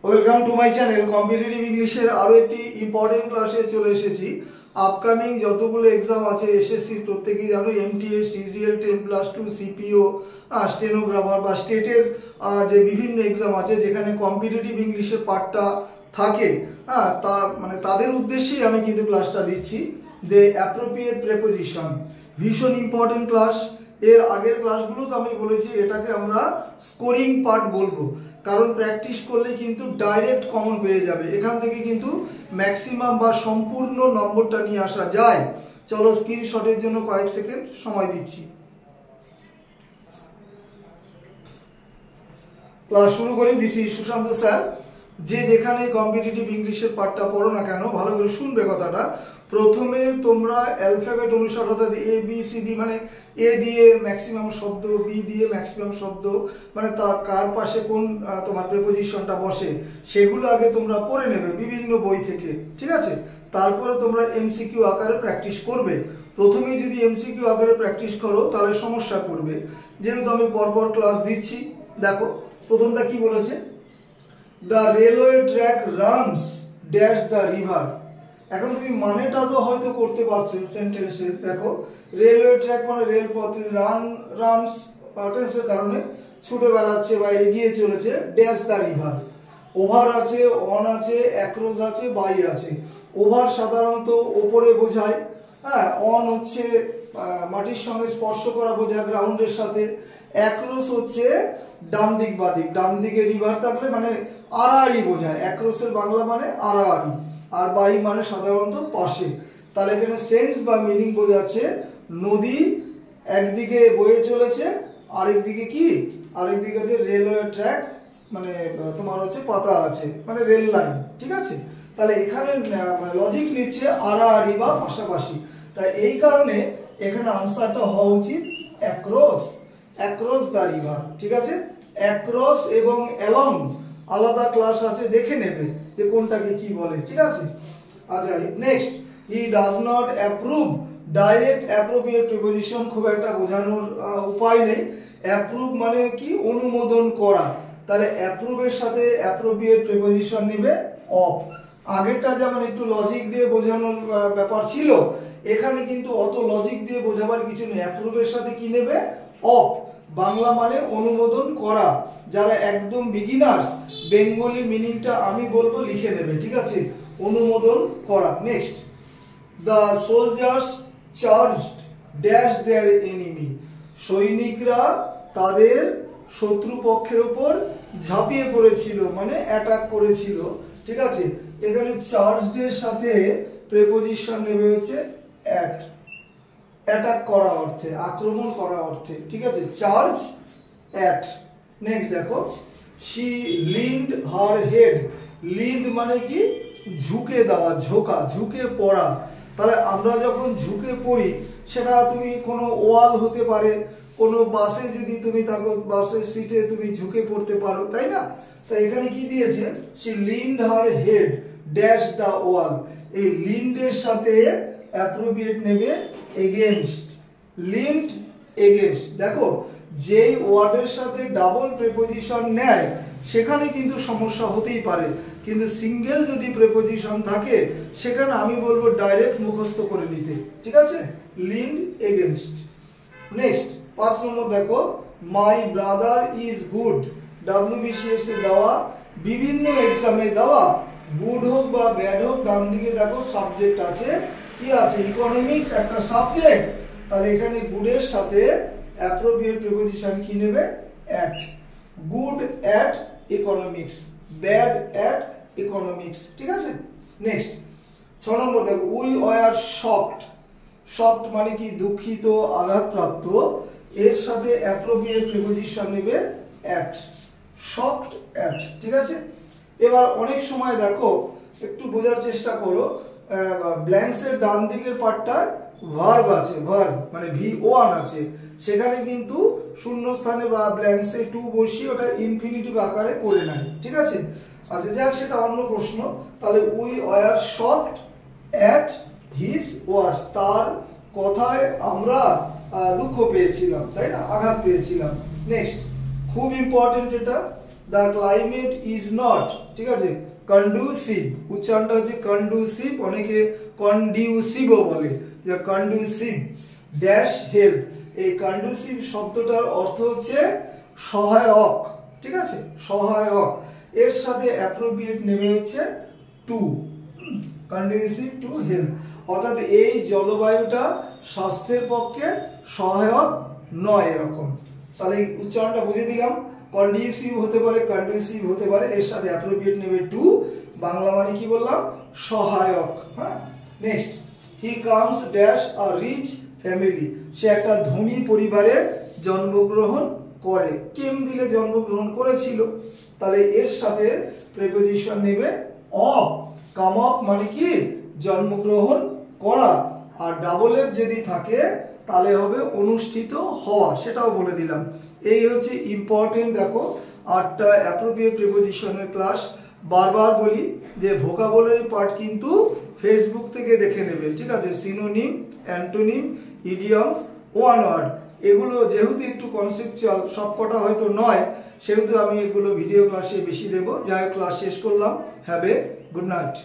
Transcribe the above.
Welcome to my channel. Competitive ইংলিশের আরো একটি ইম্পর্টেন্ট ক্লাসে চলে এসেছি। আপকামিং যতগুলো এক্সাম আছে এসএসসির প্রত্যেকেই জানো, এমটিএস, সিজিএল 10+2, সিপিও, স্টেনোগ্রাফার বা স্টেটের যে বিভিন্ন এক্সাম আছে যেখানে কম্পিটিটিভ ইংলিশের পার্টটা থাকে, তা মানে তাদের উদ্দেশ্যেই আমি কিন্তু ক্লাসটা দিচ্ছি। যে অ্যাপ্রোপ্রিয়েট প্রেপোজিশন ভীষণ ইম্পর্টেন্ট ক্লাস। এর আগের ক্লাসগুলোতে আমি বলেছি এটাকে আমরা স্কোরিং পার্ট বলবো, কারণ প্র্যাকটিস করলে কিন্তু ডাইরেক্ট কমন পেয়ে যাবে। এখান থেকে কিন্তু ম্যাক্সিমাম বা সম্পূর্ণ নম্বরটা নিয়ে আসা যায়। চলো স্ক্রিনশটের জন্য কয়েক সেকেন্ড সময় দিচ্ছি। ক্লাস শুরু করি। This is Sushant sir. যে যেখানে কম্পিটিটিভ ইংলিশের পার্টটা পড়ো না কেন, ভালো করে শুনবে কথাটা। প্রথমে তোমরা অ্যালফাবেট অনুসারে, অর্থাৎ এ বি সি ডি, মানে এ দিয়ে ম্যাক্সিমাম শব্দ, বি দিয়ে ম্যাক্সিমাম শব্দ, মানে তা কার পাশে কোন তোমার প্রিপোজিশনটা বসে সেগুলো আগে তোমরা পড়ে নেবে বিভিন্ন বই থেকে, ঠিক আছে? তারপরে তোমরা এমসিকিউ আকারে প্র্যাকটিস করবে। প্রথমেই যদি এমসিকিউ আকারে প্র্যাকটিস করো তাহলে সমস্যা করবে। যেহেতু আমি পরপর ক্লাস দিচ্ছি, দেখো প্রথমটা কি বলেছে, the railway track runs dash the river. এখন তুমি মানেটা তো হয়তো করতে পারছো সেন্টেন্সে। দেখো রেলওয়ে ট্র্যাক মানে রেলপথে, রানস টেন্সের কারণে ছুটে বেড়াচ্ছে বা এগিয়ে চলেছে, ড্যাশ দ্য রিভার। ওভার আছে, অন আছে, অ্যাক্রস আছে, বাই আছে। ওভার সাধারণত ওপরে বোঝায়, অন হচ্ছে মাটির সঙ্গে স্পর্শ করা বোঝায় গ্রাউন্ডের সাথে। অ্যাক্রস হচ্ছে ডান দিক বাদিক, ডান দিকে রিভার থাকলে মানে আড়াআড়ি বোঝায়। অ্যাক্রসের বাংলা মানে আড়াআড়ি, আর বাই মানে সাধারণত পাশে। তাহলে এখানে সেন্স বা মিনিং বোঝাচ্ছে নদী একদিকে বয়ে চলেছে, আরেকদিকে কি, আরেকদিকে হচ্ছে রেলওয়ে ট্র্যাক, মানে তোমার হচ্ছে পাতা আছে, মানে রেল লাইন, ঠিক আছে? তাহলে এখানে লজিক নিচ্ছে আড়াআড়ি বা পাশাপাশি। তাই এই কারণে এখানে আনসারটা হওয়া উচিত অ্যাক্রস, অ্যাক্রস দ্য রিভার, ঠিক আছে? অ্যাক্রস এবং অ্যালং আলাদা ক্লাস আছে, দেখে নেবে যে কোনটাকে কি বলে, ঠিক আছে? আচ্ছা, next, he does not approve. Direct appropriate preposition খুব একটা বোঝানোর উপায় নেই। অ্যাপ্রুভ মানে কি, অনুমোদন করা। তাহলে অ্যাপ্রুভের সাথে অ্যাপ্রোপ্রিয়েট প্রিপোজিশন নেবে অফ। আগেরটা যেমন একটু লজিক দিয়ে বোঝানোর ব্যাপার ছিল, এখানে কিন্তু অত লজিক দিয়ে বোঝাবার কিছু নেই। অ্যাপ্রুভের সাথে কি নেবে, অফ। বাংলা মানে অনুমোদন করা। যারা একদম বিগিনার্স, বেঙ্গলি মিনিংটা আমি বলবো, লিখে নেবে, ঠিক আছে? অনুমোদন করা। Next, the soldiers charged dash their enemy. সৈনিকরা তাদের শত্রুপক্ষের উপর ঝাঁপিয়ে পড়েছিল, মানে অ্যাটাক করেছিল, ঠিক আছে? এখানে চার্জড এর সাথে প্রিপোজিশন নেবে হচ্ছে অ্যাট, অ্যাটাক করা অর্থে, আক্রমণ করা অর্থে, ঠিক আছে? Charge at. নেক্সট দেখো, she leaned her head. Leaned মানে কি, ঝুঁকে দেওয়া, ঝোঁকা, ঝুঁকে পড়া। তাহলে আমরা যখন ঝুঁকে পড়ি, সেটা তুমি কোনো ওয়াল হতে পারে, কোনো বাসে যদি তুমি থাকো, বাসের সিটে তুমি ঝুঁকে পড়তে পারো, তাই না? তাই এখানে কি দিয়েছে, she leaned her head dash the wall. এই লিন্ডের সাথে অ্যাপ্রোপ্রিয়েট নেবে এগেনস্ট, লিন্ড এগেনস্ট। দেখো যেই ওয়ার্ডের সাথে ডাবল প্রিপোজিশন নেয় সেখানে কিন্তু সমস্যা হতেই পারে, কিন্তু সিঙ্গেল যদি প্রিপোজিশন থাকে সেখানে আমি বলবো ডাইরেক্ট মুখস্থ করে নিতে, ঠিক আছে? Leaned against. নেক্সট 5 নম্বর দেখো, my brother is good. WBCS এ দেওয়া, বিভিন্ন এক্সামে দেওয়া, গুড হোক বা ব্যাড হোক, ডান দিকে দেখো সাবজেক্ট আছে, কি আছে, ইকোনমিক্স একটা সাবজেক্ট। তাহলে এখানে গুডের সাথে অ্যাপ্রোপ্রিয়েট প্রিপোজিশন কি নেবে, at. Good at economics, bad at economics, ঠিক আছে? নেক্সট 6 নম্বর দেখো, উই ওয়ার শকড। শকড মানে কি, দুঃখিত, আঘাতপ্রাপ্ত। এর সাথে অ্যাপ্রোপ্রিয়েট প্রিপোজিশন নেবে অ্যাট, শকড অ্যাট, ঠিক আছে? এবার অনেক সময় দেখো, একটু বোঝার চেষ্টা করো, ব্ল্যাঙ্কসের ডান দিকের পার্টটা ভার্ব আছে, ভার্ব মানে V1 আছে, সেখানে কিন্তু শূন্য স্থানে বা ব্ল্যাঙ্কসে টু বসিয়ে ওটা ইনফিনিটিভ আকারে করে নেয়, ঠিক আছে? আচ্ছা যাক, সেটা অন্য প্রশ্ন। তাহলে we were shocked at his words. তার কথায় আমরা দুঃখ পেয়েছিলাম, তাই না, আঘাত পেয়েছিলাম। নেক্সট, খুব ইম্পর্টেন্ট এটা, দ্য ক্লাইমেট ইজ নট, ঠিক আছে, কন্ডুসিভ, উচ্চারণটা হচ্ছে কন্ডুসিভ, অনেকে কন্ডিউসিভও বলে, যে কন্ডুসিভ ড্যাশ হেলথ। এই কন্ডুসিভ শব্দটার অর্থ হচ্ছে সহায়ক, ঠিক আছে, সহায়ক। এর সাথে অ্যাপ্রোপ্রিয়েট নেমে হচ্ছে টু, কন্ডুসিভ টু হেলথ, অর্থাৎ এই জলবায়ুটা স্বাস্থ্যের পক্ষে সহায়ক নয়, এরকম। তাহলে এই উচ্চারণটা বুঝে দিলাম, কন্ডিউসিভ হতে পারে, কন্ডুসিভ হতে পারে, এর সাথে অ্যাপ্রোপ্রিয়েট নেবে টু, বাংলা মানে কি বললাম, সহায়ক। হ্যাঁ, next, he comes dash a rich family, সে একটা ধনী পরিবারে জন্মগ্রহণ করে, কেম দিলে জন্মগ্রহণ করেছিল, তাহলে এর সাথে প্রিপোজিশন নেবে অফ, কাম অফ মানে কি জন্মগ্রহণ করা, আর ডাবল এফ যদি থাকে তাহলে হবে অনুষ্ঠিত হওয়া, সেটাও বলে দিলাম। এই হচ্ছে ইম্পর্টেন্ট, দেখো 8টা অ্যাপ্রোপ্রিয়েট প্রিপোজিশনের ক্লাস। বারবার বলি যে ভোকাবুলারি পার্ট কিন্তু ফেসবুক থেকে দেখে নেবে, ঠিক আছে, synonym, antonym, idioms, one word, এগুলো যেহেতু একটু কনসেপচুয়াল, সবকটা হয়তো নয়, সেহেতু আমি এগুলো ভিডিও ক্লাসে বেশি দেবো। যাই ক্লাস শেষ করলাম, হ্যাভ এ গুড নাইট।